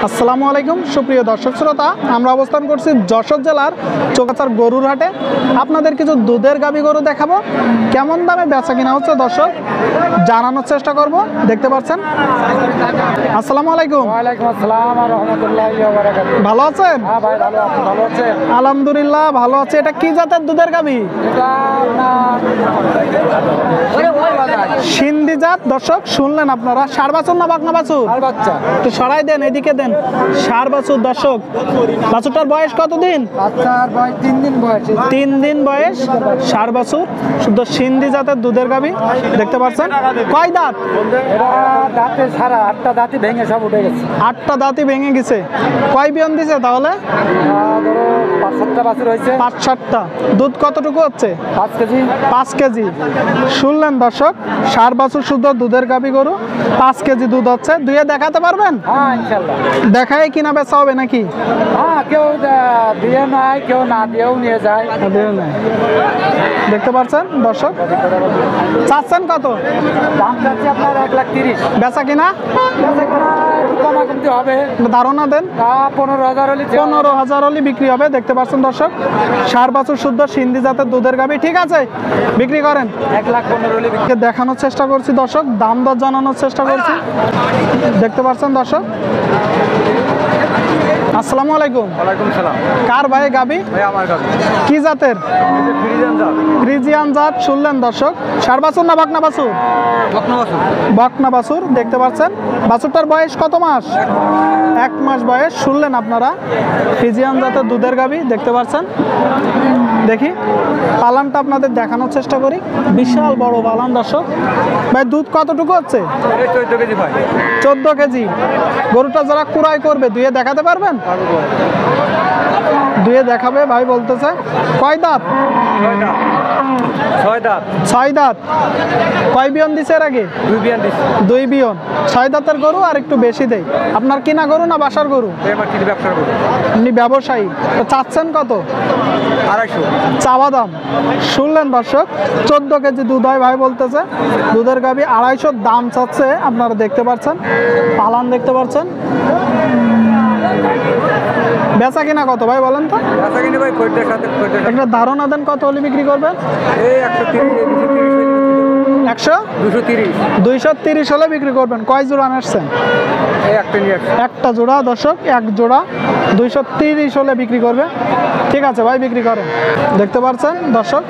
আসসালামু আলাইকুম সুপ্রিয় দর্শক শ্রোতা, আমরা অবস্থান করছি যশোর জেলার চোকাচার গরুর হাটে। আপনাদের কিছু দুধের গাভী গরু দেখাবো, কেমন দামে বেচা কিনা হচ্ছে দর্শক জানানোর চেষ্টা করব। দেখতে পাচ্ছেন। আসসালামু আলাইকুম। ওয়ালাইকুম আসসালাম ওয়া রাহমাতুল্লাহি ওয়া বারাকাতুহু। ভালো আছেন? হ্যাঁ ভাই ভালো আছি। ভালো আছেন? আলহামদুলিল্লাহ ভালো আছে। এটা কি জাতের দুধের গাভী? এটা সিন্ধি জাত। দর্শক শুনলেন আপনারা, ষাঁড় বাছুর না বাকনা বাছুর? আর বাচ্চা একটু সরাই দেন, এদিকে দেন। ষাঁড় বাছুর। দর্শক বাছুরটার বয়স কতদিন? বাচ্চার বয়স 3 দিন বয়স। 3 দিন বয়স। ষাঁড় বাছুর, শুদ্ধ সিন্ধি জাতের দুধের গাভী। দেখতে পাচ্ছেন। কয় দাঁত? এটা দাঁতে সারা 8টা দাঁতই ভেঙে সব উঠে গেছে। 8টা দাঁতই ভেঙে গেছে। কয় বিয়ন দিছে তাহলে? ধরো 5-7টা বাছুর হয়েছে। 5-7টা। দুধ কতটুকু হচ্ছে? 5 কেজি। 5 কেজি। শুনলেন দর্শক, ষাঁড় বাছুর শুদ্ধ দুধের গাভী গরু, 5 কেজি দুধ হচ্ছে। দুয়ে দেখাতে পারবেন? হ্যাঁ ইনশাআল্লাহ। দেখায় কিনা বেচা হবে নাকি? হ্যাঁ, কেউ দিয়ে নেয়, কেউ না দিয়েও নিয়ে যায়। দেখতে পাচ্ছেন দর্শক। চাচ্ছেন কত? দাম চাচ্ছি আপনার 1,30,000। বেচা কিনা কমতে হবে। ধারণা দেন। 15,000 হলে 15,000 হলে বিক্রি হবে। দেখতে পাচ্ছেন দর্শক, ষাঁড় বাছুর শুদ্ধ সিন্ধি জাতের দুধের গাভী। ঠিক আছে, বিক্রি করেন। 1,15,000 হলে দেখানোর চেষ্টা করছি দর্শক, দাম দর জানানোর চেষ্টা করছি। দেখতে পাচ্ছেন দর্শক। আসসালামু আলাইকুম। ওয়ালাইকুম সালাম। কার ভাই গাভী? ভাই আমার গাবি। কি জাতের? ফ্রিজিয়ান জাত। ফ্রিজিয়ান জাত। শুনলেন দর্শক, ষাঁড় বাছুর না বাকনা বাছুর? বকনা বাছুর। বকনা বাছুর। দেখতে পাচ্ছেন। বাছুরটার বয়স কত মাস? 1 মাস বয়স। শুনলেন আপনারা, ফ্রিজিয়ান জাতের দুধের গাভী। দেখতে পাচ্ছেন। দেখি পালানটা আপনাদের দেখানোর চেষ্টা করি। বিশাল বড় পালান দর্শক। ভাই দুধ কতটুকু হচ্ছে? 14 কেজি ভাই। 14 কেজি। গরুটা যারা কুড়াই করবে দুয়ে দেখাতে পারবেন? দুয়ে দেখাবে ভাই বলতেছে। কয় দাঁত? 6 দাঁত। 6 দাঁত। কয় বিয়ন দিছে এর আগে? 2 বিয়ান দিছি। 2 বিয়ন। 6 দাঁতের গরু আর একটু বেশি দেয়। আপনার কিনা গরু না বাসার গরু? আমার কি ব্যবসা করি? আপনি ব্যবসায়ী। তো চাচ্ছেন কত? 250। চাওয়া দাম। শুনলেন দর্শক, 14 কেজি দুধ হয় ভাই বলতেছে। দুধের গাভী 250 দাম চাচ্ছে। আপনারা দেখতে পাচ্ছেন, পালান দেখতে পাচ্ছেন। বেচা কিনা কত ভাই বলেন তো? আচ্ছা কিনে ভাই কইটার সাথে কইটার একটা ধারণা দেন, কত হলে বিক্রি করবেন? এই 130 100 230 230 হলে বিক্রি করবেন। কয় জোড়া আনছেন? এই একটা নিয়ে আসছি। একটা জোড়া দর্শক, এক জোড়া 230 হলে বিক্রি করবে। ঠিক আছে ভাই, বিক্রি করেন। দেখতে পাচ্ছেন দর্শক,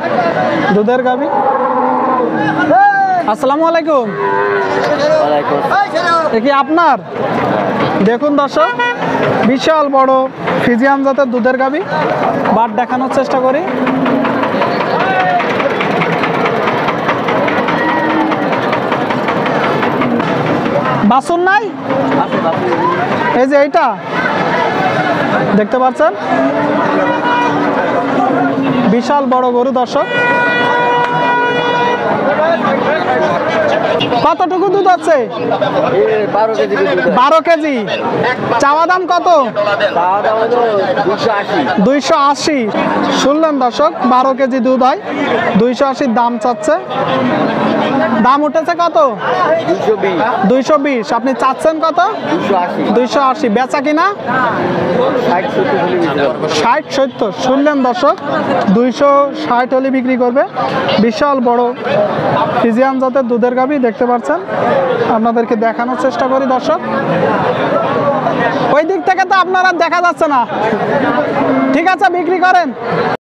দুধের গাভী। আসসালামু আলাইকুম। এ কি আপনার? দেখুন দর্শক, বিশাল বড় ফ্রিজিয়ান জাতের দুধের গাভী। বাট দেখানোর চেষ্টা করি। বাছুর নাই? এই যে এইটা দেখতে পাচ্ছেন, বিশাল বড় গরু দর্শক। কতটুকু দুধ আছে? 12 কেজি। 12 কেজি। চাওয়া দাম কত? 280। শুনলেন দর্শক, 12 কেজি দুধ হয়, 280 দাম চাচ্ছে। দাম উঠেছে কত? 220। আপনি চাচ্ছেন কত? 280। বেচা কিনা 60-70। শুনলেন দর্শক, 260 হলে বিক্রি করবে। বিশাল বড় ফ্রিজিয়ান জাতের দুধের গাভী। দেখতে পাচ্ছেন, আপনাদেরকে দেখানোর চেষ্টা করি দর্শক। ওই দিক থেকে তো আপনারা দেখা যাচ্ছে না। ঠিক আছে, বিক্রি করেন।